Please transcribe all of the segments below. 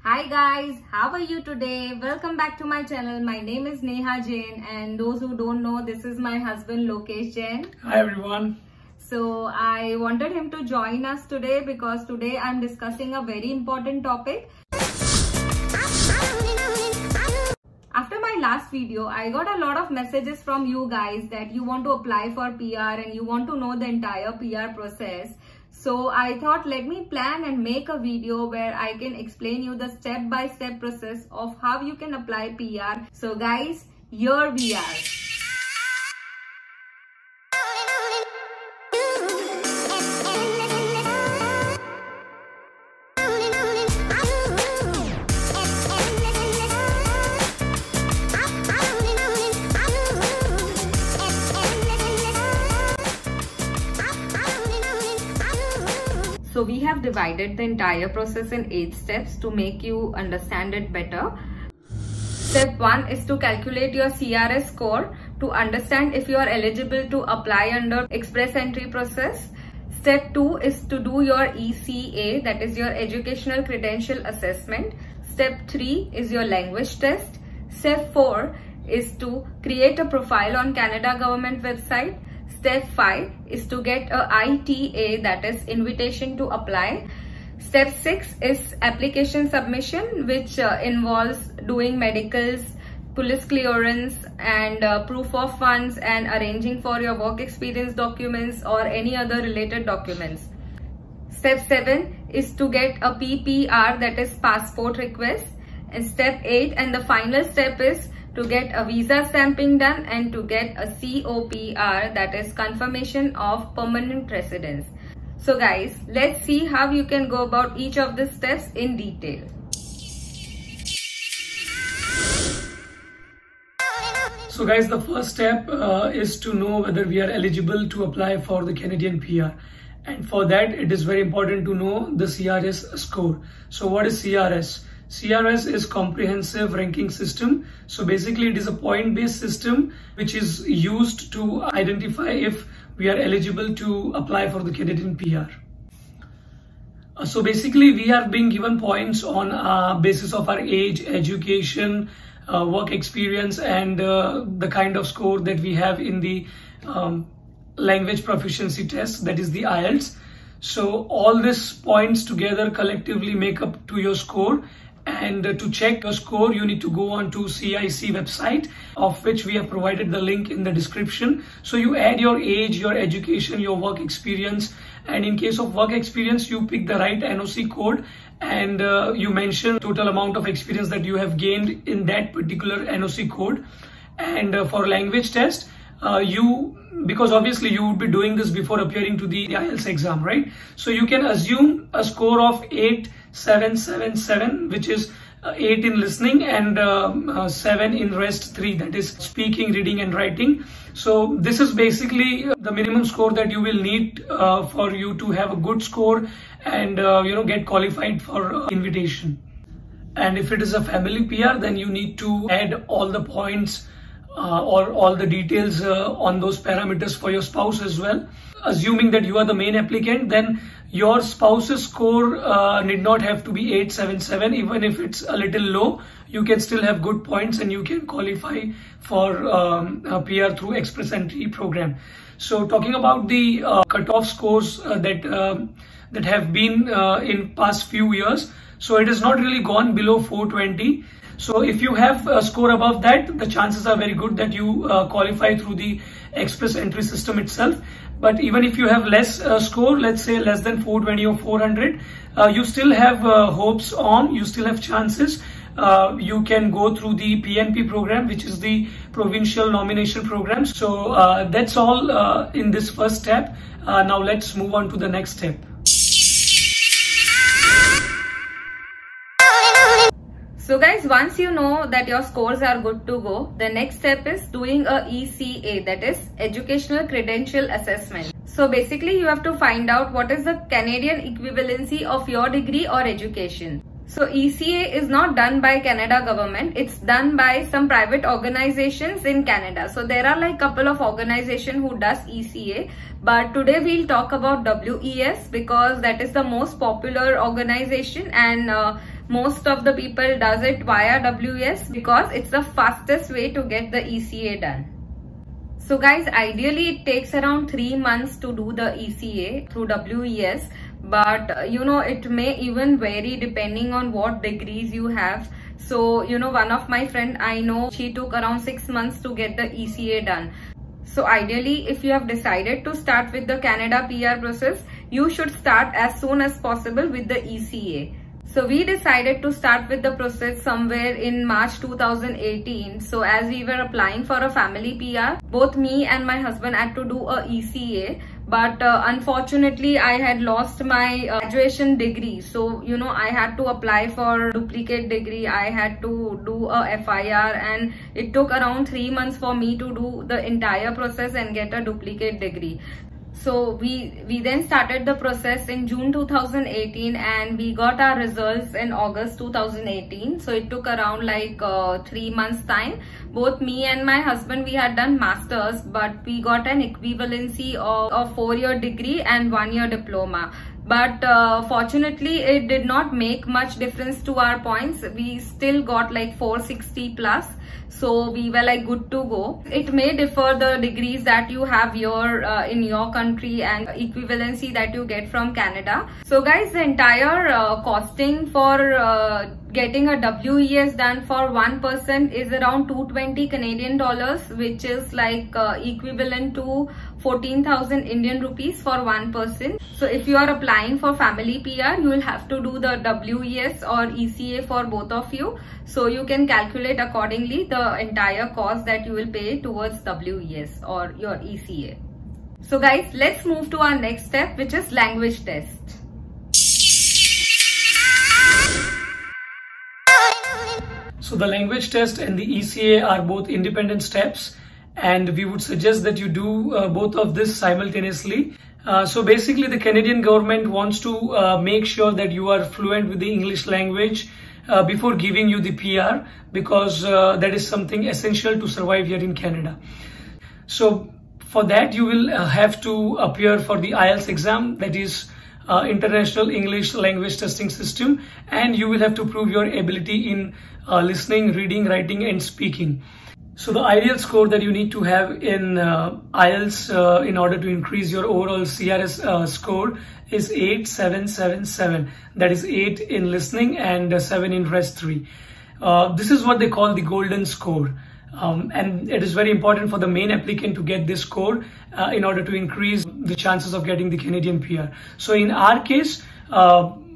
Hi guys, how are you today? Welcome back to my channel. My name is Neha Jain, and those who don't know, this is my husband Lokesh Jain. Hi everyone. So I wanted him to join us today because today I'm discussing a very important topic. After my last video, I got a lot of messages from you guys that you want to apply for PR and you want to know the entire PR process. So I thought, let me plan and make a video where I can explain you the step-by-step process of how you can apply PR. So guys, here we are. So we have divided the entire process in 8 steps to make you understand it better. Step 1 is to calculate your CRS score to understand if you are eligible to apply under express entry process. Step 2 is to do your ECA, that is your educational credential assessment. Step 3 is your language test. Step 4 is to create a profile on Canada government website. Step 5 is to get a ITA, that is invitation to apply. Step 6 is application submission, which involves doing medicals, police clearance and proof of funds and arranging for your work experience documents or any other related documents. Step 7 is to get a PPR, that is passport request. And step 8 and the final step is to get a visa stamping done and to get a COPR, that is confirmation of permanent residence. So guys, let's see how you can go about each of the steps in detail. So guys, the first step is to know whether we are eligible to apply for the Canadian PR. And for that, it is very important to know the CRS score. So what is CRS? CRS is comprehensive ranking system. So basically it is a point-based system which is used to identify if we are eligible to apply for the Canadian PR. So basically we are being given points on basis of our age, education, work experience and the kind of score that we have in the language proficiency test, that is the IELTS. So all these points together collectively make up to your score. And to check your score, you need to go on to CIC website, of which we have provided the link in the description. So you add your age, your education, your work experience, and in case of work experience, you pick the right NOC code and you mention total amount of experience that you have gained in that particular NOC code. And for language test, because obviously you would be doing this before appearing to the IELTS exam, right? So you can assume a score of 8777, which is 8 in listening and 7 in rest 3, that is speaking, reading and writing. So this is basically the minimum score that you will need for you to have a good score and get qualified for invitation. And if it is a family PR, then you need to add all the points or all the details on those parameters for your spouse as well. Assuming that you are the main applicant, then your spouse's score need not have to be 877. Even if it's a little low, you can still have good points and you can qualify for a PR through express entry program. So talking about the cutoff scores that have been in past few years, so it has not really gone below 420. So if you have a score above that, the chances are very good that you qualify through the express entry system itself. But even if you have less score, let's say less than 420 or 400, you still have hopes on, you still have chances. You can go through the PNP program, which is the provincial nomination program. So that's all in this first step. Now let's move on to the next step. So guys, once you know that your scores are good to go, the next step is doing a ECA, that is Educational Credential Assessment. So basically you have to find out what is the Canadian equivalency of your degree or education. So ECA is not done by Canada government, it's done by some private organizations in Canada. So there are like couple of organizations who does ECA, but today we'll talk about WES because that is the most popular organization and most of the people does it via WES because it's the fastest way to get the ECA done. So guys, ideally it takes around 3 months to do the ECA through WES, but you know, it may even vary depending on what degrees you have. So you know, one of my friend I know, she took around 6 months to get the ECA done. So ideally, if you have decided to start with the Canada PR process, you should start as soon as possible with the ECA. So we decided to start with the process somewhere in March 2018. So as we were applying for a family PR, both me and my husband had to do a ECA. But unfortunately, I had lost my graduation degree. So, you know, I had to apply for duplicate degree. I had to do a FIR, and it took around 3 months for me to do the entire process and get a duplicate degree. So we then started the process in June 2018, and we got our results in August 2018. So it took around like 3 months time. Both me and my husband, we had done masters, but we got an equivalency of a 4-year degree and 1-year diploma. But fortunately, it did not make much difference to our points. We still got like 460 plus. So we were like good to go. It may differ the degrees that you have here in your country and equivalency that you get from Canada. So guys, the entire costing for getting a WES done for one person is around 220 Canadian dollars, which is like equivalent to 14,000 Indian rupees for one person. So if you are applying for family PR, you will have to do the WES or ECA for both of you. So you can calculate accordingly the entire cost that you will pay towards WES or your ECA. So guys, let's move to our next step, which is language test. So the language test and the ECA are both independent steps, and we would suggest that you do both of this simultaneously. So basically, the Canadian government wants to make sure that you are fluent with the English language before giving you the PR, because that is something essential to survive here in Canada. So for that, you will have to appear for the IELTS exam, that is International English Language Testing System, and you will have to prove your ability in listening, reading, writing and speaking. So the ideal score that you need to have in IELTS in order to increase your overall CRS score is 8777. That is 8 in listening and 7 in rest 3. This is what they call the golden score. And it is very important for the main applicant to get this score in order to increase the chances of getting the Canadian PR. So in our case,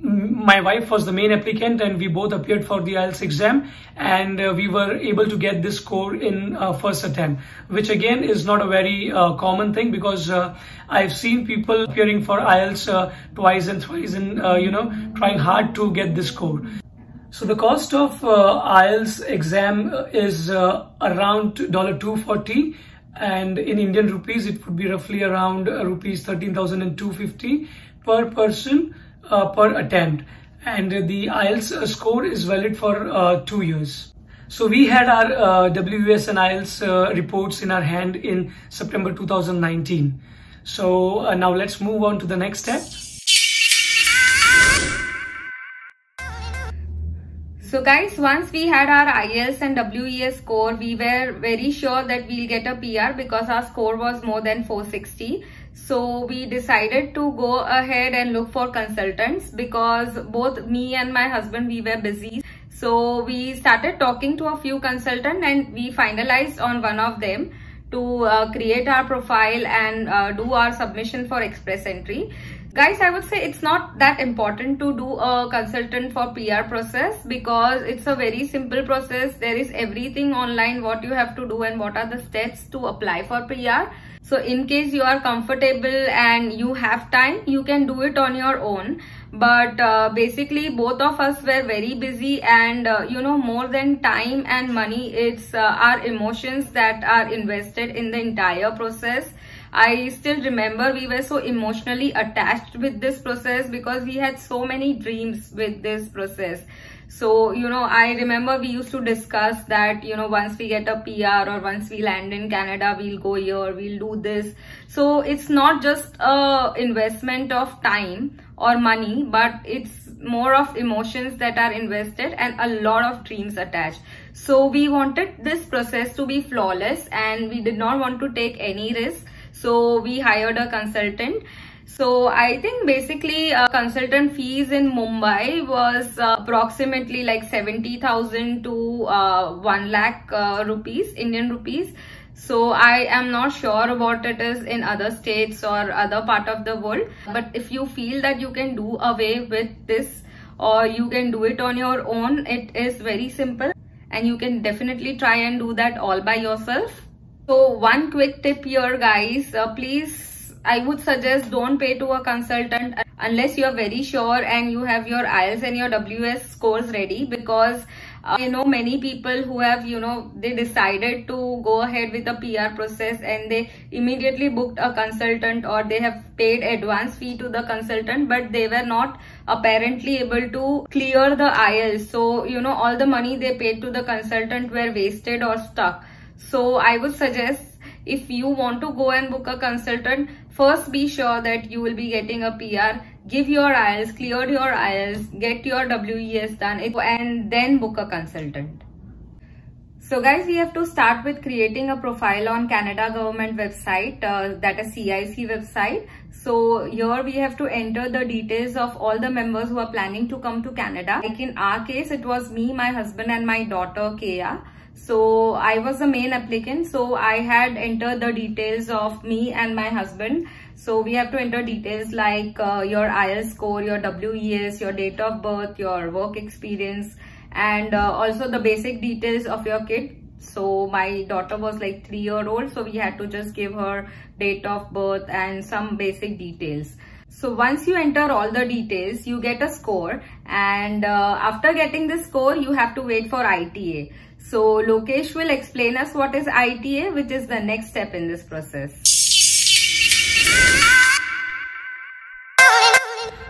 my wife was the main applicant, and we both appeared for the IELTS exam, and we were able to get this score in first attempt, which again is not a very common thing, because I've seen people appearing for IELTS twice and thrice and you know, trying hard to get this score. So the cost of IELTS exam is around $240, and in Indian rupees it would be roughly around rupees 13,250 per person per attempt, and the IELTS score is valid for 2 years. So we had our WES and IELTS reports in our hand in September 2019. So now let's move on to the next step. So guys, once we had our IELTS and WES score, we were very sure that we'll get a PR because our score was more than 460. So we decided to go ahead and look for consultants, because both me and my husband, we were busy. So we started talking to a few consultants, and we finalized on one of them to create our profile and do our submission for express entry. Guys, I would say it's not that important to do a consultant for PR process, because it's a very simple process. There is everything online, what you have to do and what are the steps to apply for PR. So in case you are comfortable and you have time, you can do it on your own. But basically both of us were very busy, and you know, more than time and money, it's our emotions that are invested in the entire process. I still remember we were so emotionally attached with this process because we had so many dreams with this process. So, I remember we used to discuss that, once we get a PR or once we land in Canada, we'll go here, we'll do this. So it's not just a investment of time or money, but it's more of emotions that are invested and a lot of dreams attached. So we wanted this process to be flawless and we did not want to take any risk. So we hired a consultant. So I think basically consultant fees in Mumbai was approximately like 70,000 to 1 lakh rupees, Indian rupees. So I am not sure what it is in other states or other part of the world. But if you feel that you can do away with this or you can do it on your own, it is very simple and you can definitely try and do that all by yourself. So one quick tip here guys, please, I would suggest don't pay to a consultant unless you are very sure and you have your IELTS and your WS scores ready, because I know many people who have, they decided to go ahead with the PR process and they immediately booked a consultant or they have paid advance fee to the consultant, but they were not apparently able to clear the IELTS. So, all the money they paid to the consultant were wasted or stuck. So I would suggest, if you want to go and book a consultant, first be sure that you will be getting a PR, give your IELTS, clear your IELTS, get your WES done, and then book a consultant. So guys, we have to start with creating a profile on Canada government website, that is CIC website. So here we have to enter the details of all the members who are planning to come to Canada. Like in our case, it was me, my husband and my daughter Kea. So I was the main applicant, so I had entered the details of me and my husband. So we have to enter details like your IELTS score, your WES, your date of birth, your work experience, and also the basic details of your kid. So my daughter was like 3-year-old, so we had to just give her date of birth and some basic details. So once you enter all the details, you get a score, and after getting this score, you have to wait for ITA. So Lokesh will explain us what is ITA, which is the next step in this process.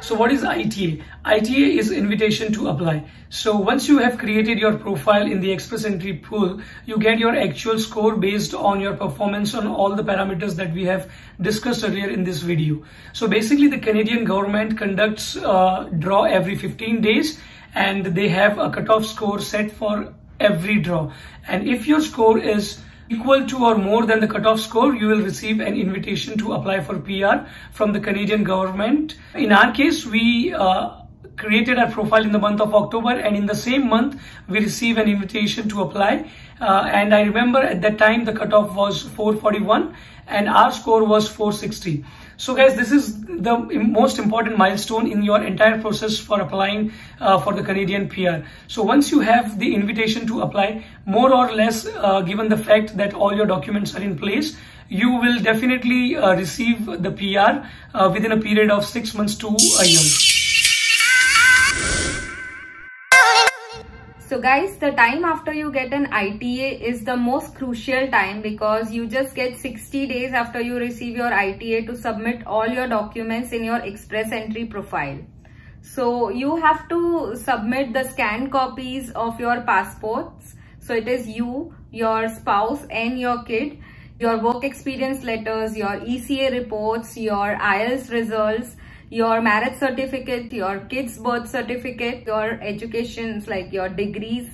So what is ITA? ITA is invitation to apply. So once you have created your profile in the Express Entry pool, you get your actual score based on your performance on all the parameters that we have discussed earlier in this video. So basically the Canadian government conducts draw every 15 days and they have a cutoff score set for every draw. And if your score is equal to or more than the cutoff score, you will receive an invitation to apply for PR from the Canadian government. In our case, we created our profile in the month of October, and in the same month we receive an invitation to apply. And I remember at that time the cutoff was 441 and our score was 460. So guys, this is the most important milestone in your entire process for applying for the Canadian PR. So once you have the invitation to apply, more or less given the fact that all your documents are in place, you will definitely receive the PR within a period of 6 months to a year. So guys, the time after you get an ITA is the most crucial time, because you just get 60 days after you receive your ITA to submit all your documents in your Express Entry profile. So you have to submit the scanned copies of your passports. So it is you, your spouse and your kid, your work experience letters, your ECA reports, your IELTS results, your marriage certificate, your kid's birth certificate, your educations like your degrees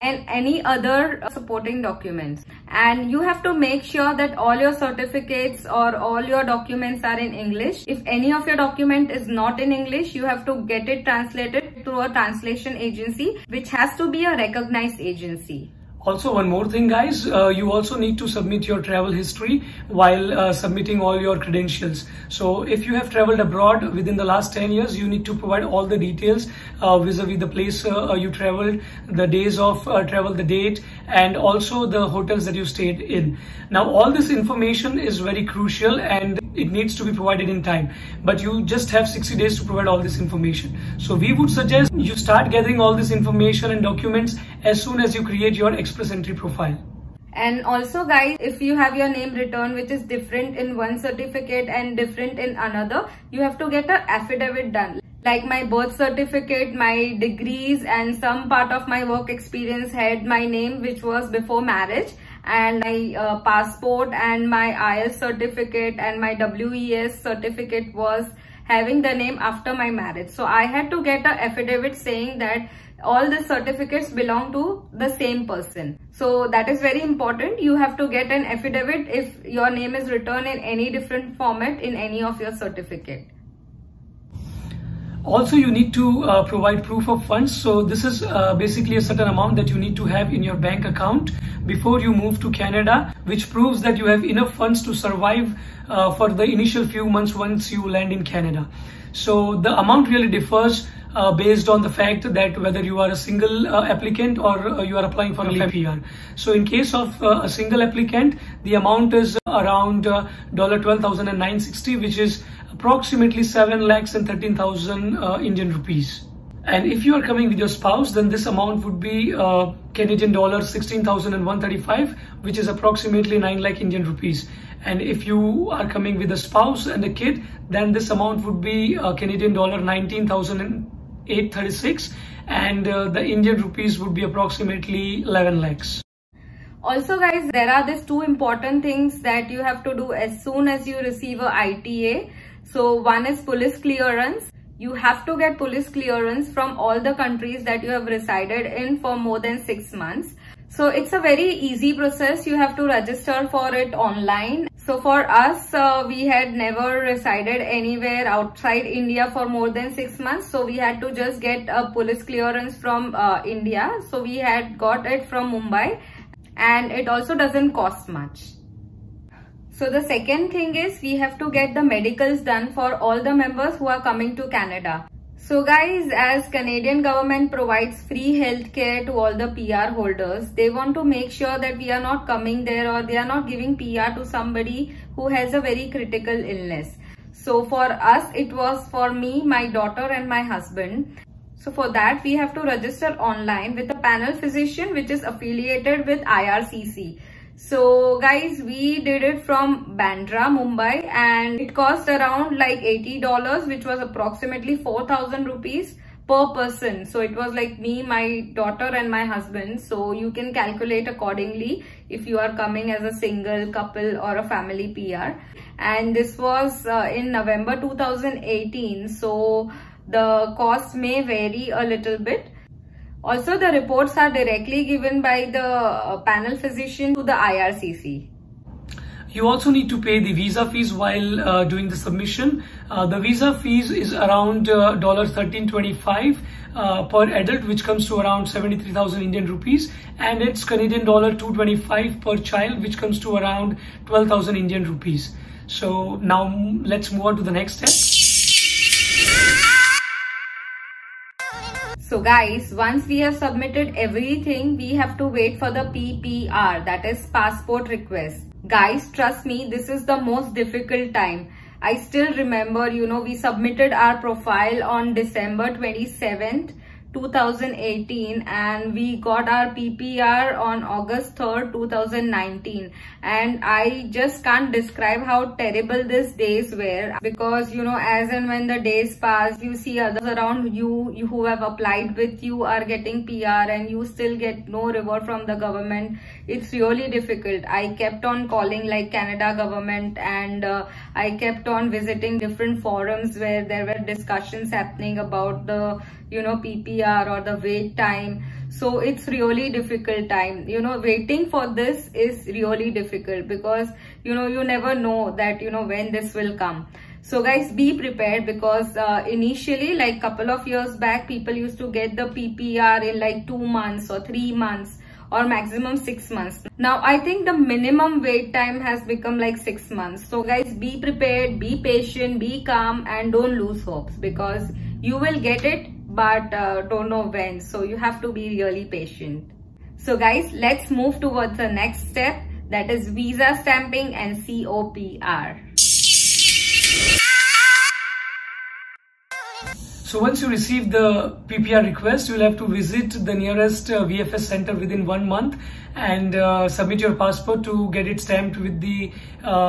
and any other supporting documents. And you have to make sure that all your certificates or all your documents are in English. If any of your document is not in English, you have to get it translated through a translation agency, which has to be a recognized agency. Also, one more thing guys, you also need to submit your travel history while submitting all your credentials. So if you have traveled abroad within the last 10 years, you need to provide all the details vis-a-vis the place you traveled, the days of travel, the date, and also the hotels that you stayed in. Now all this information is very crucial and it needs to be provided in time, but you just have 60 days to provide all this information. So we would suggest you start gathering all this information and documents as soon as you create your Express Entry profile. And also guys, if you have your name written which is different in one certificate and different in another, you have to get an affidavit done. Like my birth certificate, my degrees and some part of my work experience had my name which was before marriage, and my passport and my IELTS certificate and my WES certificate was having the name after my marriage. So I had to get an affidavit saying that all the certificates belong to the same person. So that is very important. You have to get an affidavit if your name is written in any different format in any of your certificate. Also, you need to provide proof of funds. So this is basically a certain amount that you need to have in your bank account before you move to Canada, which proves that you have enough funds to survive for the initial few months once you land in Canada. So the amount really differs based on the fact that whether you are a single applicant or you are applying for a PR. So in case of a single applicant, the amount is around $12,960, which is approximately 7,13,000 Indian rupees. And if you are coming with your spouse, then this amount would be Canadian dollar 16,135, which is approximately 9 lakh Indian rupees. And if you are coming with a spouse and a kid, then this amount would be Canadian dollar 19,836, and the Indian rupees would be approximately 11 lakhs. Also guys, there are these two important things that you have to do as soon as you receive a ITA. So one is police clearance. You have to get police clearance from all the countries that you have resided in for more than 6 months. So it's a very easy process. You have to register for it online. So for us, we had never resided anywhere outside India for more than 6 months. So we had to just get a police clearance from India. So we had got it from Mumbai, and it also doesn't cost much. So the second thing is we have to get the medicals done for all the members who are coming to Canada. So guys, as Canadian government provides free healthcare to all the PR holders, they want to make sure that we are not coming there or they are not giving PR to somebody who has a very critical illness. So for us, it was for me, my daughter and my husband. So for that, we have to register online with a panel physician which is affiliated with IRCC. So guys, we did it from Bandra, Mumbai, and it cost around like $80, which was approximately 4,000 rupees per person. So it was like me, my daughter and my husband. So you can calculate accordingly if you are coming as a single, couple or a family PR. And this was in November 2018. So the cost may vary a little bit. Also, the reports are directly given by the panel physician to the IRCC. You also need to pay the visa fees while doing the submission. The visa fees is around $1325 per adult, which comes to around 73,000 Indian rupees, and it's Canadian dollar 225 per child, which comes to around 12,000 Indian rupees. So now let's move on to the next step. So guys, once we have submitted everything, we have to wait for the PPR, that is passport request. Guys, trust me, this is the most difficult time. I still remember, we submitted our profile on December 27th, 2018, and we got our PPR on August 3rd, 2019. And I just can't describe how terrible these days were, because as and when the days pass, you see others around you who have applied with you are getting PR and you still get no reward from the government. It's really difficult. I kept on calling like Canada government, and I kept on visiting different forums where there were discussions happening about the PPR or the wait time. So it's really difficult time. Waiting for this is really difficult because you never know that when this will come. So guys, be prepared, because initially, like couple of years back, people used to get the PPR in like 2 months or 3 months or maximum 6 months. Now I think the minimum wait time has become like 6 months. So guys, be prepared, be patient, be calm, and don't lose hopes, because you will get it, but don't know when. So you have to be really patient. So guys, let's move towards the next step, that is visa stamping and COPR. So once you receive the PPR request, you will have to visit the nearest VFS center within 1 month and submit your passport to get it stamped with the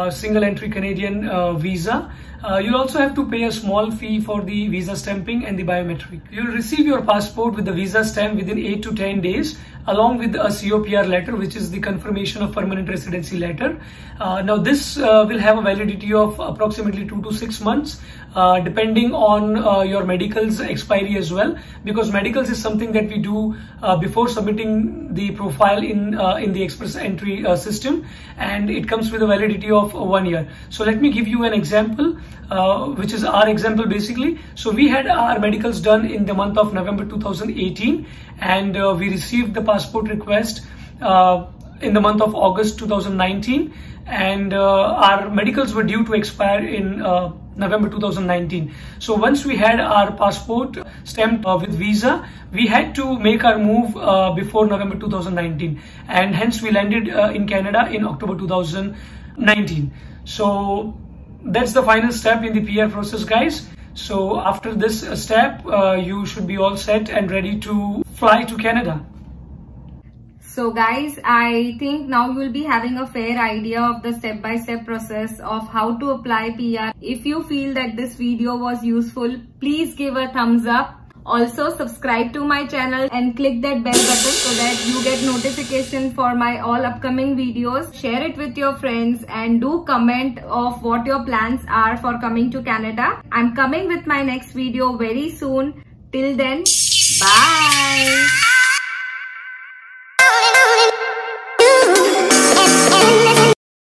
single entry Canadian visa. You'll also have to pay a small fee for the visa stamping and the biometric. You'll receive your passport with the visa stamp within 8 to 10 days along with a COPR letter, which is the confirmation of permanent residency letter. Now this will have a validity of approximately 2 to 6 months depending on your medicals expiry as well, because medicals is something that we do before submitting the profile in the express entry system, and it comes with a validity of 1 year. So let me give you an example, which is our example basically. So we had our medicals done in the month of November 2018, and we received the passport request in the month of August 2019, and our medicals were due to expire in November 2019. So once we had our passport stamped with visa, we had to make our move before November 2019, and hence we landed in Canada in October 2019. So that's the final step in the PR process, guys. So after this step, you should be all set and ready to fly to Canada. So guys, I think now you will be having a fair idea of the step-by-step process of how to apply PR. If you feel that this video was useful, please give a thumbs up. Also subscribe to my channel and click that bell button so that you get notification for my all upcoming videos. Share it with your friends and do comment of what your plans are for coming to Canada. I'm coming with my next video very soon. Till then, bye.